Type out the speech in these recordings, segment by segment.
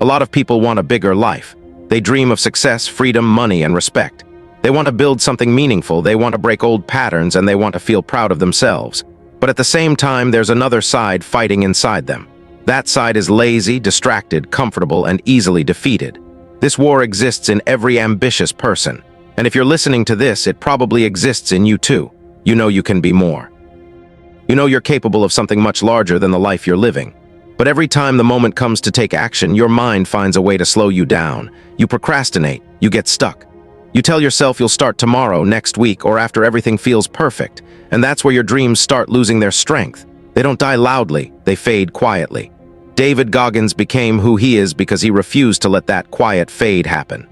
A lot of people want a bigger life. They dream of success, freedom, money, and respect. They want to build something meaningful, they want to break old patterns, and they want to feel proud of themselves. But at the same time, there's another side fighting inside them. That side is lazy, distracted, comfortable, and easily defeated. This war exists in every ambitious person. And if you're listening to this, it probably exists in you too. You know you can be more. You know you're capable of something much larger than the life you're living. But every time the moment comes to take action, your mind finds a way to slow you down. You procrastinate, you get stuck. You tell yourself you'll start tomorrow, next week, or after everything feels perfect. And that's where your dreams start losing their strength. They don't die loudly, they fade quietly. David Goggins became who he is because he refused to let that quiet fade happen.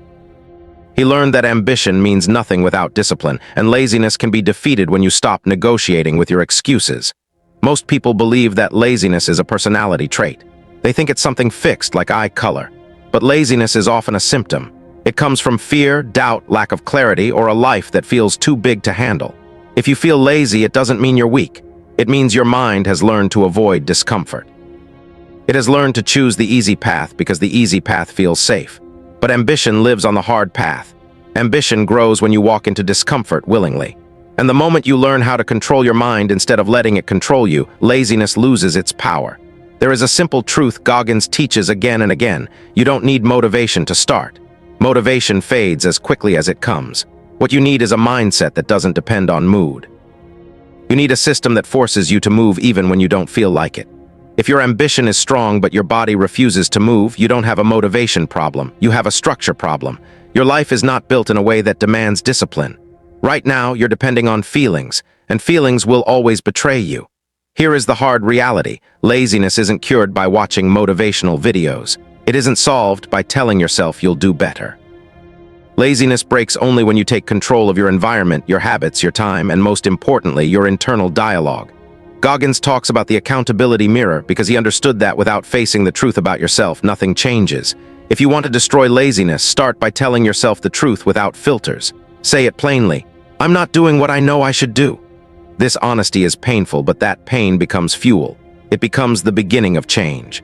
He learned that ambition means nothing without discipline, and laziness can be defeated when you stop negotiating with your excuses. Most people believe that laziness is a personality trait. They think it's something fixed, like eye color. But laziness is often a symptom. It comes from fear, doubt, lack of clarity, or a life that feels too big to handle. If you feel lazy, it doesn't mean you're weak. It means your mind has learned to avoid discomfort. It has learned to choose the easy path because the easy path feels safe. But ambition lives on the hard path. Ambition grows when you walk into discomfort willingly. And the moment you learn how to control your mind instead of letting it control you, laziness loses its power. There is a simple truth Goggins teaches again and again. You don't need motivation to start. Motivation fades as quickly as it comes. What you need is a mindset that doesn't depend on mood. You need a system that forces you to move even when you don't feel like it. If your ambition is strong but your body refuses to move, you don't have a motivation problem, you have a structure problem. Your life is not built in a way that demands discipline. Right now, you're depending on feelings, and feelings will always betray you. Here is the hard reality. Laziness isn't cured by watching motivational videos. It isn't solved by telling yourself you'll do better. Laziness breaks only when you take control of your environment, your habits, your time, and most importantly, your internal dialogue. Goggins talks about the accountability mirror because he understood that without facing the truth about yourself, nothing changes. If you want to destroy laziness, start by telling yourself the truth without filters. Say it plainly. I'm not doing what I know I should do. This honesty is painful, but that pain becomes fuel. It becomes the beginning of change.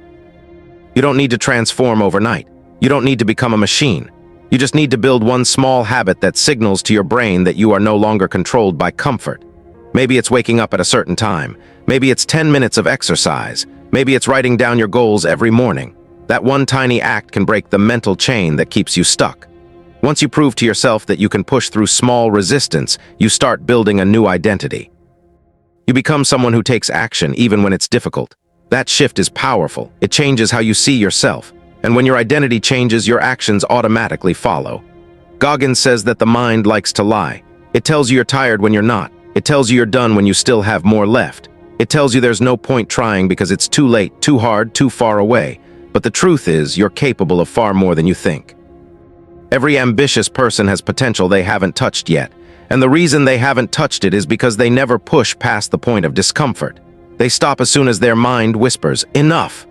You don't need to transform overnight. You don't need to become a machine. You just need to build one small habit that signals to your brain that you are no longer controlled by comfort. Maybe it's waking up at a certain time. Maybe it's 10 minutes of exercise. Maybe it's writing down your goals every morning. That one tiny act can break the mental chain that keeps you stuck. Once you prove to yourself that you can push through small resistance, you start building a new identity. You become someone who takes action even when it's difficult. That shift is powerful. It changes how you see yourself. And when your identity changes, your actions automatically follow. Goggins says that the mind likes to lie. It tells you you're tired when you're not. It tells you you're done when you still have more left. It tells you there's no point trying because it's too late, too hard, too far away. But the truth is, you're capable of far more than you think. Every ambitious person has potential they haven't touched yet, and the reason they haven't touched it is because they never push past the point of discomfort. They stop as soon as their mind whispers, "Enough."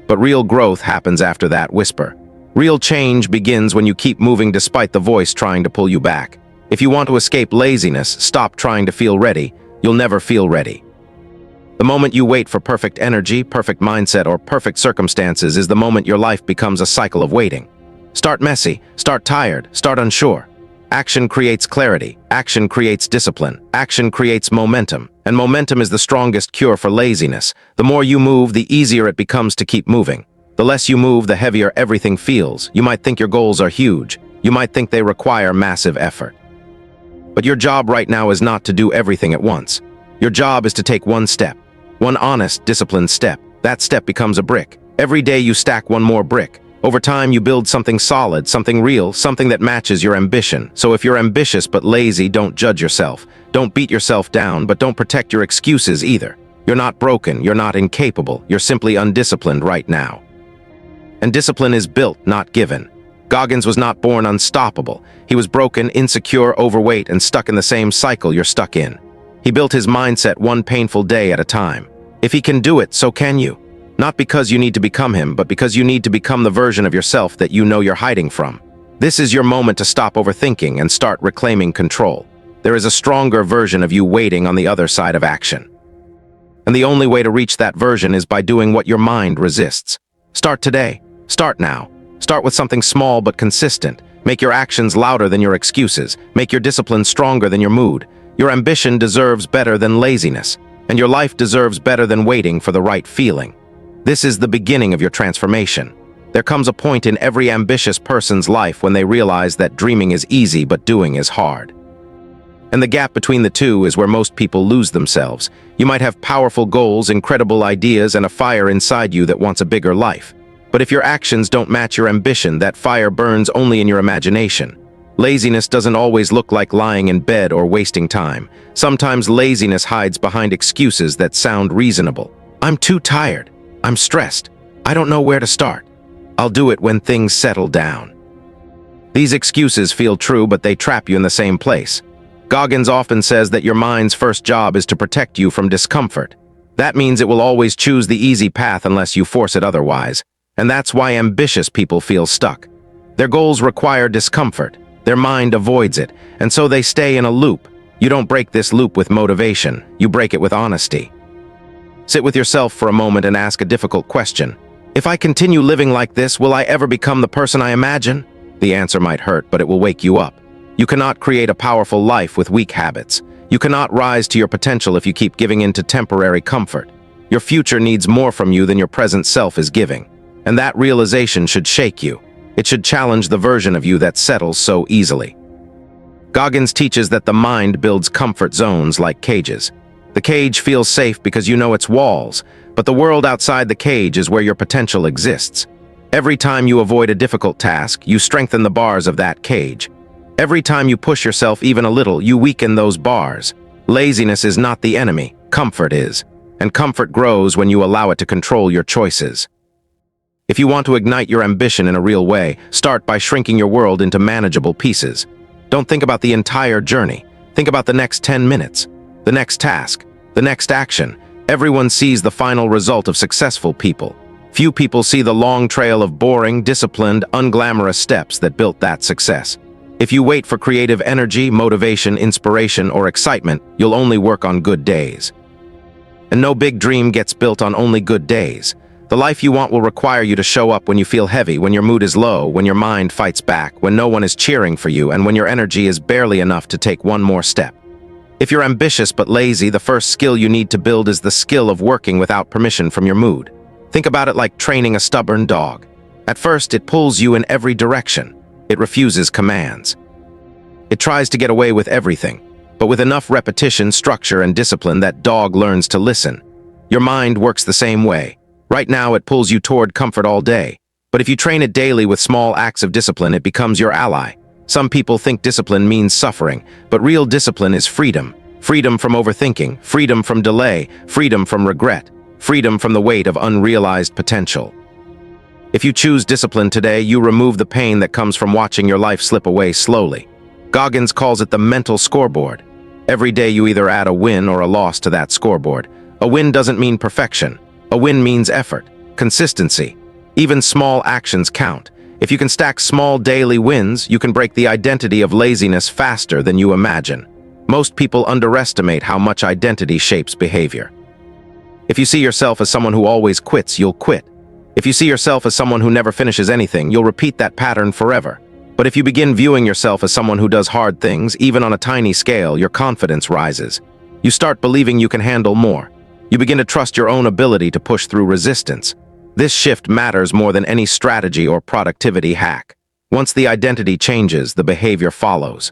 But real growth happens after that whisper. Real change begins when you keep moving despite the voice trying to pull you back. If you want to escape laziness, stop trying to feel ready. You'll never feel ready. The moment you wait for perfect energy, perfect mindset, or perfect circumstances is the moment your life becomes a cycle of waiting. Start messy, start tired, start unsure. Action creates clarity, action creates discipline, action creates momentum, and momentum is the strongest cure for laziness. The more you move, the easier it becomes to keep moving. The less you move, the heavier everything feels. You might think your goals are huge. You might think they require massive effort. But your job right now is not to do everything at once. Your job is to take one step, one honest, disciplined step. That step becomes a brick. Every day you stack one more brick. Over time, you build something solid, something real, something that matches your ambition. So if you're ambitious but lazy, don't judge yourself. Don't beat yourself down, but don't protect your excuses either. You're not broken, you're not incapable, you're simply undisciplined right now. And discipline is built, not given. Goggins was not born unstoppable. He was broken, insecure, overweight, and stuck in the same cycle you're stuck in. He built his mindset one painful day at a time. If he can do it, so can you. Not because you need to become him, but because you need to become the version of yourself that you know you're hiding from. This is your moment to stop overthinking and start reclaiming control. There is a stronger version of you waiting on the other side of action. And the only way to reach that version is by doing what your mind resists. Start today. Start now. Start with something small but consistent. Make your actions louder than your excuses. Make your discipline stronger than your mood. Your ambition deserves better than laziness, and your life deserves better than waiting for the right feeling. This is the beginning of your transformation. There comes a point in every ambitious person's life when they realize that dreaming is easy but doing is hard. And the gap between the two is where most people lose themselves. You might have powerful goals, incredible ideas, and a fire inside you that wants a bigger life. But if your actions don't match your ambition, that fire burns only in your imagination. Laziness doesn't always look like lying in bed or wasting time. Sometimes laziness hides behind excuses that sound reasonable. I'm too tired. I'm stressed. I don't know where to start. I'll do it when things settle down. These excuses feel true, but they trap you in the same place. Goggins often says that your mind's first job is to protect you from discomfort. That means it will always choose the easy path unless you force it otherwise. And that's why ambitious people feel stuck. Their goals require discomfort. Their mind avoids it, and so they stay in a loop. You don't break this loop with motivation. You break it with honesty. Sit with yourself for a moment and ask a difficult question. If I continue living like this, will I ever become the person I imagine? The answer might hurt, but it will wake you up. You cannot create a powerful life with weak habits. You cannot rise to your potential if you keep giving in to temporary comfort. Your future needs more from you than your present self is giving. And that realization should shake you. It should challenge the version of you that settles so easily. Goggins teaches that the mind builds comfort zones like cages. The cage feels safe because you know its walls, but the world outside the cage is where your potential exists. Every time you avoid a difficult task, you strengthen the bars of that cage. Every time you push yourself even a little, you weaken those bars. Laziness is not the enemy, comfort is. And comfort grows when you allow it to control your choices. If you want to ignite your ambition in a real way, start by shrinking your world into manageable pieces. Don't think about the entire journey. Think about the next 10 minutes, the next task, the next action. Everyone sees the final result of successful people. Few people see the long trail of boring, disciplined, unglamorous steps that built that success. If you wait for creative energy, motivation, inspiration, or excitement, you'll only work on good days. And no big dream gets built on only good days. The life you want will require you to show up when you feel heavy, when your mood is low, when your mind fights back, when no one is cheering for you, and when your energy is barely enough to take one more step. If you're ambitious but lazy, the first skill you need to build is the skill of working without permission from your mood. Think about it like training a stubborn dog. At first, it pulls you in every direction. It refuses commands. It tries to get away with everything, but with enough repetition, structure, and discipline, that dog learns to listen. Your mind works the same way. Right now, it pulls you toward comfort all day, but if you train it daily with small acts of discipline, it becomes your ally. Some people think discipline means suffering, but real discipline is freedom. Freedom from overthinking, freedom from delay, freedom from regret, freedom from the weight of unrealized potential. If you choose discipline today, you remove the pain that comes from watching your life slip away slowly. Goggins calls it the mental scoreboard. Every day you either add a win or a loss to that scoreboard. A win doesn't mean perfection. A win means effort, consistency. Even small actions count. If you can stack small daily wins, you can break the identity of laziness faster than you imagine. Most people underestimate how much identity shapes behavior. If you see yourself as someone who always quits, you'll quit. If you see yourself as someone who never finishes anything, you'll repeat that pattern forever. But if you begin viewing yourself as someone who does hard things, even on a tiny scale, your confidence rises. You start believing you can handle more. You begin to trust your own ability to push through resistance. This shift matters more than any strategy or productivity hack. Once the identity changes, the behavior follows.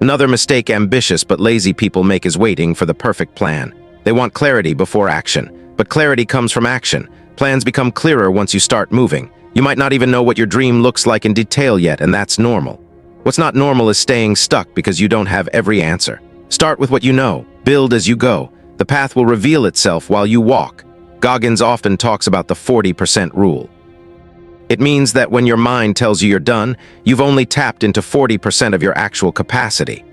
Another mistake ambitious but lazy people make is waiting for the perfect plan. They want clarity before action, but clarity comes from action. Plans become clearer once you start moving. You might not even know what your dream looks like in detail yet, and that's normal. What's not normal is staying stuck because you don't have every answer. Start with what you know. Build as you go. The path will reveal itself while you walk. Goggins often talks about the 40% rule. It means that when your mind tells you you're done, you've only tapped into 40% of your actual capacity.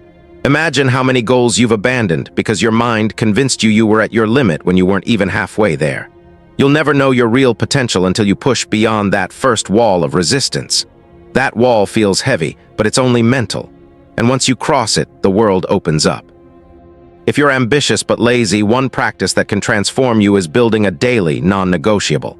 Imagine how many goals you've abandoned because your mind convinced you you were at your limit when you weren't even halfway there. You'll never know your real potential until you push beyond that first wall of resistance. That wall feels heavy, but it's only mental. And once you cross it, the world opens up. If you're ambitious but lazy, one practice that can transform you is building a daily non-negotiable.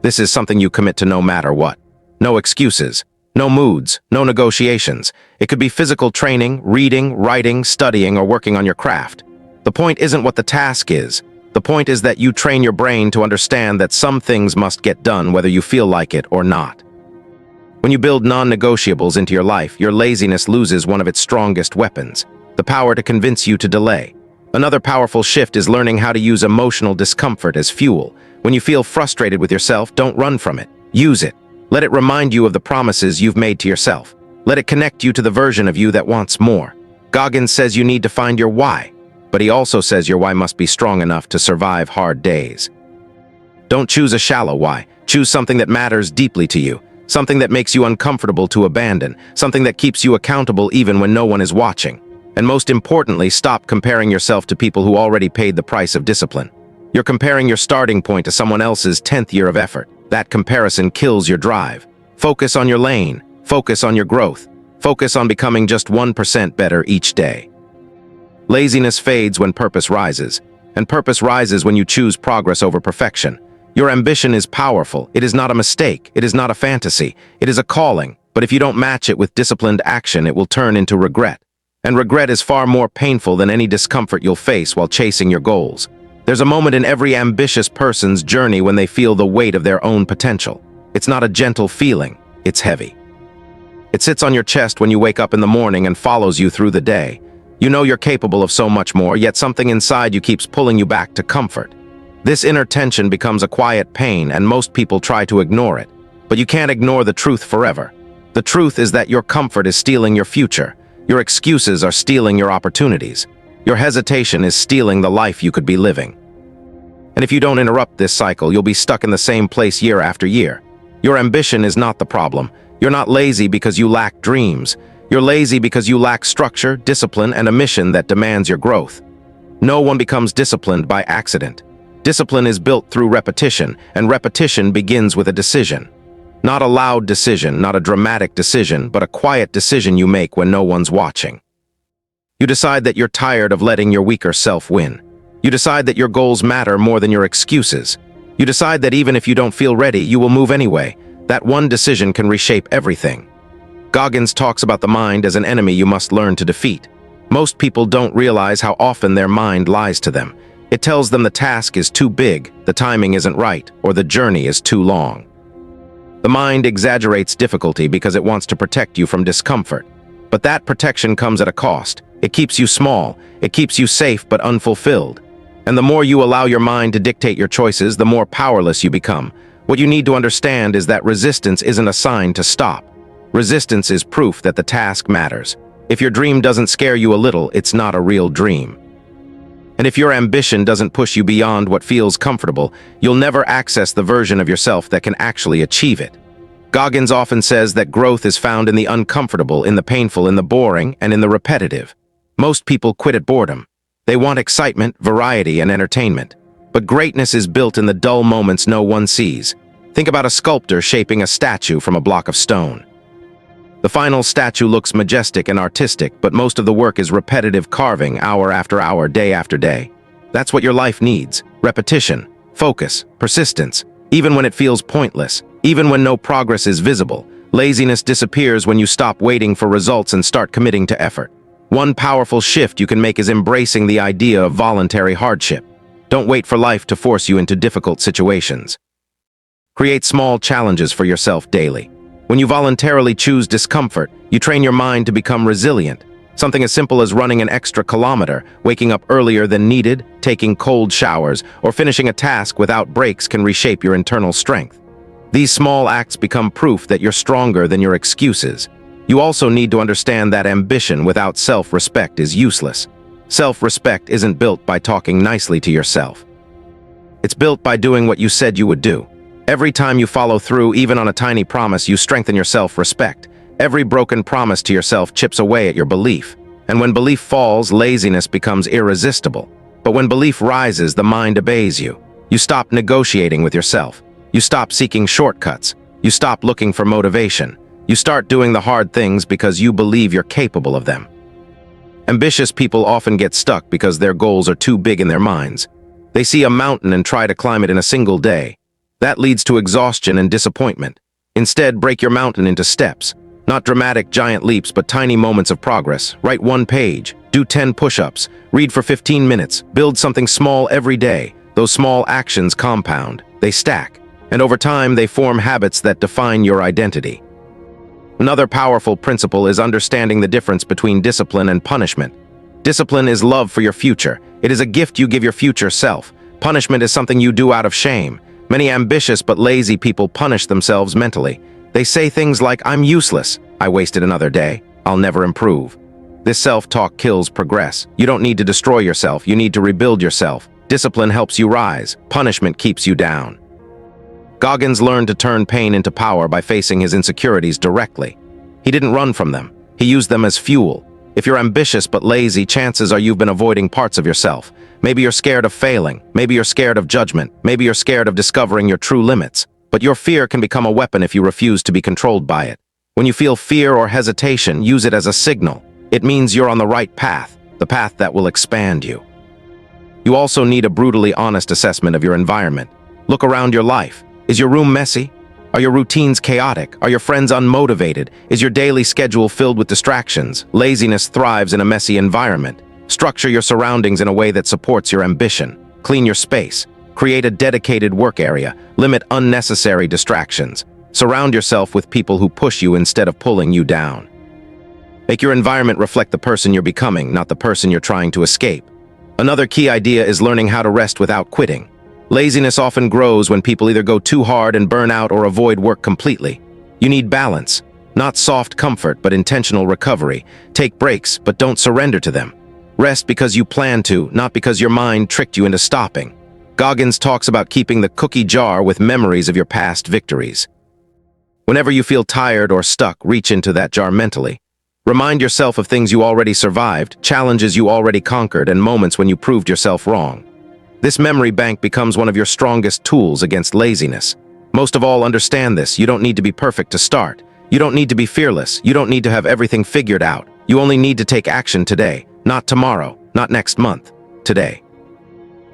This is something you commit to no matter what. No excuses. No moods. No negotiations. It could be physical training, reading, writing, studying, or working on your craft. The point isn't what the task is. The point is that you train your brain to understand that some things must get done whether you feel like it or not. When you build non-negotiables into your life, your laziness loses one of its strongest weapons, the power to convince you to delay. Another powerful shift is learning how to use emotional discomfort as fuel. When you feel frustrated with yourself, don't run from it. Use it. Let it remind you of the promises you've made to yourself. Let it connect you to the version of you that wants more. Goggins says you need to find your why, but he also says your why must be strong enough to survive hard days. Don't choose a shallow why. Choose something that matters deeply to you. Something that makes you uncomfortable to abandon, something that keeps you accountable even when no one is watching. And most importantly, stop comparing yourself to people who already paid the price of discipline. You're comparing your starting point to someone else's 10th year of effort. That comparison kills your drive. Focus on your lane. Focus on your growth. Focus on becoming just 1% better each day. Laziness fades when purpose rises, and purpose rises when you choose progress over perfection. Your ambition is powerful. It is not a mistake. It is not a fantasy. It is a calling. But if you don't match it with disciplined action, it will turn into regret. And regret is far more painful than any discomfort you'll face while chasing your goals. There's a moment in every ambitious person's journey when they feel the weight of their own potential. It's not a gentle feeling. It's heavy. It sits on your chest when you wake up in the morning and follows you through the day. You know you're capable of so much more, yet something inside you keeps pulling you back to comfort. This inner tension becomes a quiet pain, and most people try to ignore it. But you can't ignore the truth forever. The truth is that your comfort is stealing your future. Your excuses are stealing your opportunities. Your hesitation is stealing the life you could be living. And if you don't interrupt this cycle, you'll be stuck in the same place year after year. Your ambition is not the problem. You're not lazy because you lack dreams. You're lazy because you lack structure, discipline, and a mission that demands your growth. No one becomes disciplined by accident. Discipline is built through repetition, and repetition begins with a decision. Not a loud decision, not a dramatic decision, but a quiet decision you make when no one's watching. You decide that you're tired of letting your weaker self win. You decide that your goals matter more than your excuses. You decide that even if you don't feel ready, you will move anyway. That one decision can reshape everything. Goggins talks about the mind as an enemy you must learn to defeat. Most people don't realize how often their mind lies to them. It tells them the task is too big, the timing isn't right, or the journey is too long. The mind exaggerates difficulty because it wants to protect you from discomfort. But that protection comes at a cost. It keeps you small, it keeps you safe but unfulfilled. And the more you allow your mind to dictate your choices, the more powerless you become. What you need to understand is that resistance isn't a sign to stop. Resistance is proof that the task matters. If your dream doesn't scare you a little, it's not a real dream. And if your ambition doesn't push you beyond what feels comfortable, you'll never access the version of yourself that can actually achieve it. Goggins often says that growth is found in the uncomfortable, in the painful, in the boring, and in the repetitive. Most people quit at boredom. They want excitement, variety, and entertainment. But greatness is built in the dull moments no one sees. Think about a sculptor shaping a statue from a block of stone. The final statue looks majestic and artistic, but most of the work is repetitive carving, hour after hour, day after day. That's what your life needs: repetition, focus, persistence. Even when it feels pointless, even when no progress is visible, laziness disappears when you stop waiting for results and start committing to effort. One powerful shift you can make is embracing the idea of voluntary hardship. Don't wait for life to force you into difficult situations. Create small challenges for yourself daily. When you voluntarily choose discomfort, you train your mind to become resilient. Something as simple as running an extra kilometer, waking up earlier than needed, taking cold showers, or finishing a task without breaks can reshape your internal strength. These small acts become proof that you're stronger than your excuses. You also need to understand that ambition without self-respect is useless. Self-respect isn't built by talking nicely to yourself. It's built by doing what you said you would do. Every time you follow through, even on a tiny promise, you strengthen your self-respect. Every broken promise to yourself chips away at your belief. And when belief falls, laziness becomes irresistible. But when belief rises, the mind obeys you. You stop negotiating with yourself. You stop seeking shortcuts. You stop looking for motivation. You start doing the hard things because you believe you're capable of them. Ambitious people often get stuck because their goals are too big in their minds. They see a mountain and try to climb it in a single day. That leads to exhaustion and disappointment. Instead, break your mountain into steps. Not dramatic giant leaps, but tiny moments of progress. Write 1 page, do 10 push-ups, read for 15 minutes, build something small every day. Those small actions compound, they stack, and over time they form habits that define your identity. Another powerful principle is understanding the difference between discipline and punishment. Discipline is love for your future. It is a gift you give your future self. Punishment is something you do out of shame. Many ambitious but lazy people punish themselves mentally. They say things like, "I'm useless. I wasted another day. I'll never improve." This self-talk kills progress. You don't need to destroy yourself. You need to rebuild yourself. Discipline helps you rise. Punishment keeps you down. Goggins learned to turn pain into power by facing his insecurities directly. He didn't run from them. He used them as fuel. If you're ambitious but lazy, chances are you've been avoiding parts of yourself. Maybe you're scared of failing. Maybe you're scared of judgment. Maybe you're scared of discovering your true limits. But your fear can become a weapon if you refuse to be controlled by it. When you feel fear or hesitation, use it as a signal. It means you're on the right path, the path that will expand you. You also need a brutally honest assessment of your environment. Look around your life. Is your room messy? Are your routines chaotic? Are your friends unmotivated? Is your daily schedule filled with distractions? Laziness thrives in a messy environment. Structure your surroundings in a way that supports your ambition. Clean your space. Create a dedicated work area. Limit unnecessary distractions. Surround yourself with people who push you instead of pulling you down. Make your environment reflect the person you're becoming, not the person you're trying to escape. Another key idea is learning how to rest without quitting. Laziness often grows when people either go too hard and burn out or avoid work completely. You need balance, not soft comfort, but intentional recovery. Take breaks, but don't surrender to them. Rest because you plan to, not because your mind tricked you into stopping. Goggins talks about keeping the cookie jar with memories of your past victories. Whenever you feel tired or stuck, reach into that jar mentally. Remind yourself of things you already survived, challenges you already conquered, and moments when you proved yourself wrong. This memory bank becomes one of your strongest tools against laziness. Most of all, understand this. You don't need to be perfect to start. You don't need to be fearless. You don't need to have everything figured out. You only need to take action today, not tomorrow, not next month, today.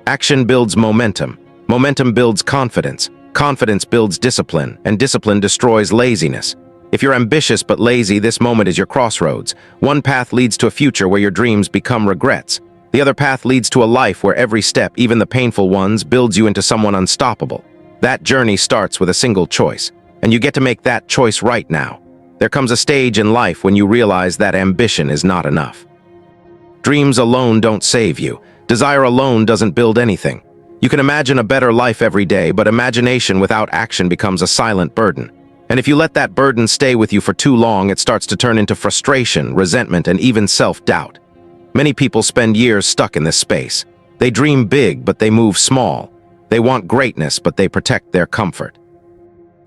Action builds momentum. Momentum builds confidence. Confidence builds discipline, and discipline destroys laziness. If you're ambitious but lazy, this moment is your crossroads. One path leads to a future where your dreams become regrets. The other path leads to a life where every step, even the painful ones, builds you into someone unstoppable. That journey starts with a single choice, and you get to make that choice right now. There comes a stage in life when you realize that ambition is not enough. Dreams alone don't save you. Desire alone doesn't build anything. You can imagine a better life every day, but imagination without action becomes a silent burden. And if you let that burden stay with you for too long, it starts to turn into frustration, resentment, and even self-doubt. Many people spend years stuck in this space. They dream big, but they move small. They want greatness, but they protect their comfort.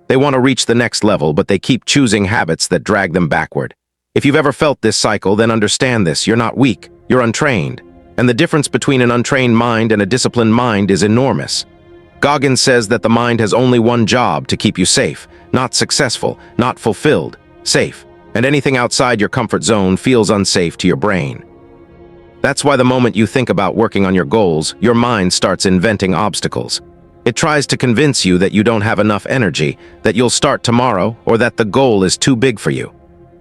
They want to reach the next level, but they keep choosing habits that drag them backward. If you've ever felt this cycle, then understand this. You're not weak, you're untrained. And the difference between an untrained mind and a disciplined mind is enormous. Goggins says that the mind has only one job: to keep you safe, not successful, not fulfilled, safe. And anything outside your comfort zone feels unsafe to your brain. That's why the moment you think about working on your goals, your mind starts inventing obstacles. It tries to convince you that you don't have enough energy, that you'll start tomorrow, or that the goal is too big for you.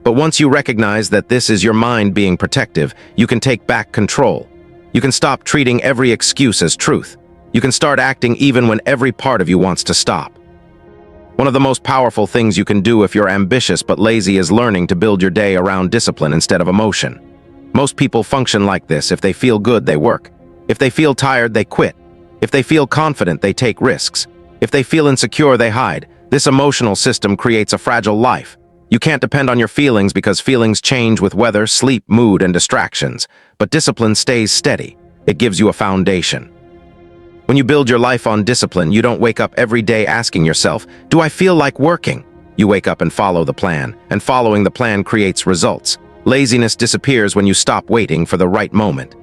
But once you recognize that this is your mind being protective, you can take back control. You can stop treating every excuse as truth. You can start acting even when every part of you wants to stop. One of the most powerful things you can do if you're ambitious but lazy is learning to build your day around discipline instead of emotion. Most people function like this. If they feel good, they work. If they feel tired, they quit. If they feel confident, they take risks. If they feel insecure, they hide. This emotional system creates a fragile life. You can't depend on your feelings because feelings change with weather, sleep, mood, and distractions. But discipline stays steady. It gives you a foundation. When you build your life on discipline, you don't wake up every day asking yourself, "Do I feel like working?" You wake up and follow the plan, and following the plan creates results. Laziness disappears when you stop waiting for the right moment.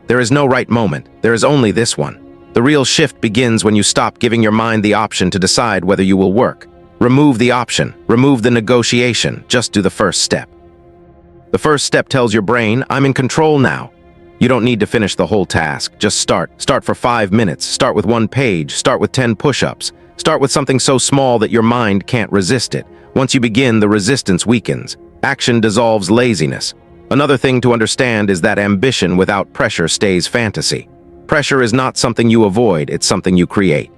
There is no right moment. There is only this one. The real shift begins when you stop giving your mind the option to decide whether you will work. Remove the option. Remove the negotiation. Just do the first step. The first step tells your brain, "I'm in control now." You don't need to finish the whole task. Just start. Start for 5 minutes. Start with 1 page. Start with 10 push-ups. Start with something so small that your mind can't resist it. Once you begin, the resistance weakens. Action dissolves laziness. Another thing to understand is that ambition without pressure stays fantasy. Pressure is not something you avoid, it's something you create.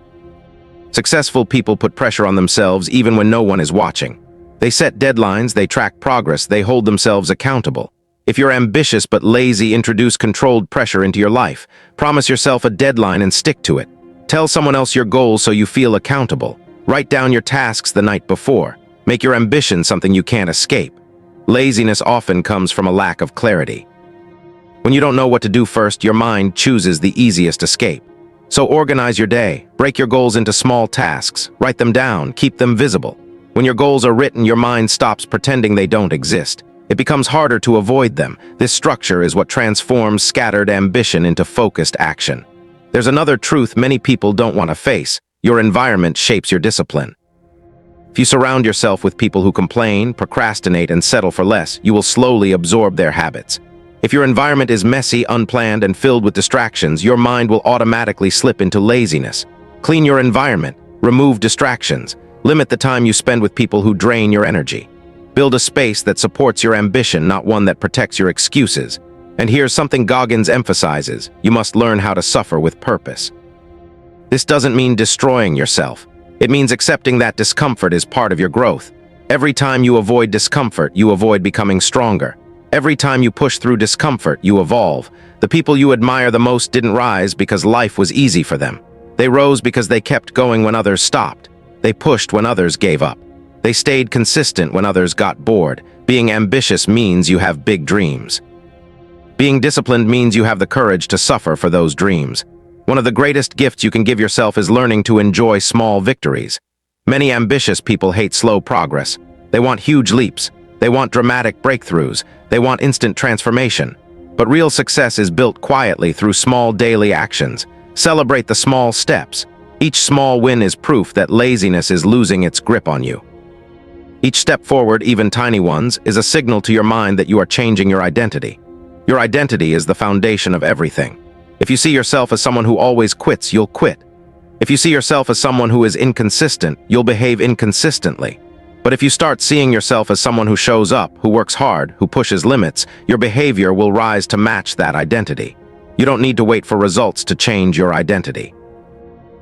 Successful people put pressure on themselves even when no one is watching. They set deadlines, they track progress, they hold themselves accountable. If you're ambitious but lazy, introduce controlled pressure into your life. Promise yourself a deadline and stick to it. Tell someone else your goals so you feel accountable. Write down your tasks the night before. Make your ambition something you can't escape. Laziness often comes from a lack of clarity. When you don't know what to do first, your mind chooses the easiest escape. So organize your day, break your goals into small tasks, write them down, keep them visible. When your goals are written, your mind stops pretending they don't exist. It becomes harder to avoid them. This structure is what transforms scattered ambition into focused action. There's another truth many people don't want to face. Your environment shapes your discipline. If you surround yourself with people who complain, procrastinate, and settle for less, you will slowly absorb their habits. If your environment is messy, unplanned, and filled with distractions, your mind will automatically slip into laziness. Clean your environment, remove distractions, limit the time you spend with people who drain your energy. Build a space that supports your ambition, not one that protects your excuses. And here's something Goggins emphasizes: you must learn how to suffer with purpose. This doesn't mean destroying yourself. It means accepting that discomfort is part of your growth. Every time you avoid discomfort, you avoid becoming stronger. Every time you push through discomfort, you evolve. The people you admire the most didn't rise because life was easy for them. They rose because they kept going when others stopped. They pushed when others gave up. They stayed consistent when others got bored. Being ambitious means you have big dreams. Being disciplined means you have the courage to suffer for those dreams. One of the greatest gifts you can give yourself is learning to enjoy small victories. Many ambitious people hate slow progress. They want huge leaps. They want dramatic breakthroughs. They want instant transformation. But real success is built quietly through small daily actions. Celebrate the small steps. Each small win is proof that laziness is losing its grip on you. Each step forward, even tiny ones, is a signal to your mind that you are changing your identity. Your identity is the foundation of everything. If you see yourself as someone who always quits, you'll quit. If you see yourself as someone who is inconsistent, you'll behave inconsistently. But if you start seeing yourself as someone who shows up, who works hard, who pushes limits, your behavior will rise to match that identity. You don't need to wait for results to change your identity.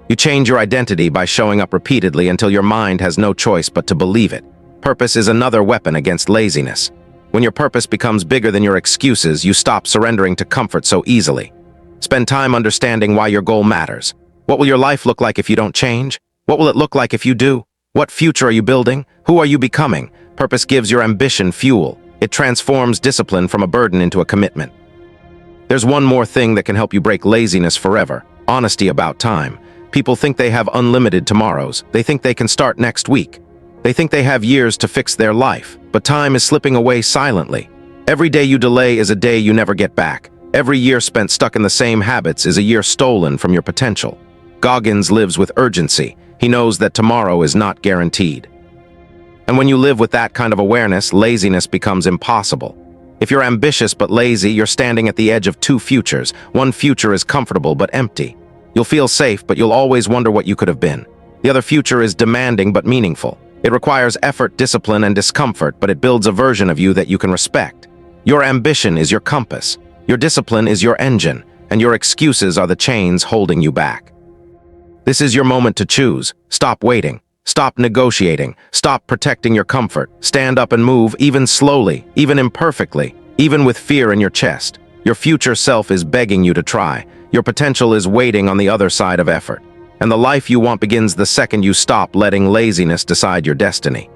You change your identity by showing up repeatedly until your mind has no choice but to believe it. Purpose is another weapon against laziness. When your purpose becomes bigger than your excuses, you stop surrendering to comfort so easily. Spend time understanding why your goal matters. What will your life look like if you don't change? What will it look like if you do? What future are you building? Who are you becoming? Purpose gives your ambition fuel. It transforms discipline from a burden into a commitment. There's one more thing that can help you break laziness forever: honesty about time. People think they have unlimited tomorrows. They think they can start next week. They think they have years to fix their life, but time is slipping away silently. Every day you delay is a day you never get back. Every year spent stuck in the same habits is a year stolen from your potential. Goggins lives with urgency. He knows that tomorrow is not guaranteed. And when you live with that kind of awareness, laziness becomes impossible. If you're ambitious but lazy, you're standing at the edge of two futures. One future is comfortable but empty. You'll feel safe, but you'll always wonder what you could have been. The other future is demanding but meaningful. It requires effort, discipline, and discomfort, but it builds a version of you that you can respect. Your ambition is your compass. Your discipline is your engine, and your excuses are the chains holding you back. This is your moment to choose. Stop waiting. Stop negotiating. Stop protecting your comfort. Stand up and move, even slowly, even imperfectly, even with fear in your chest. Your future self is begging you to try. Your potential is waiting on the other side of effort. And the life you want begins the second you stop letting laziness decide your destiny.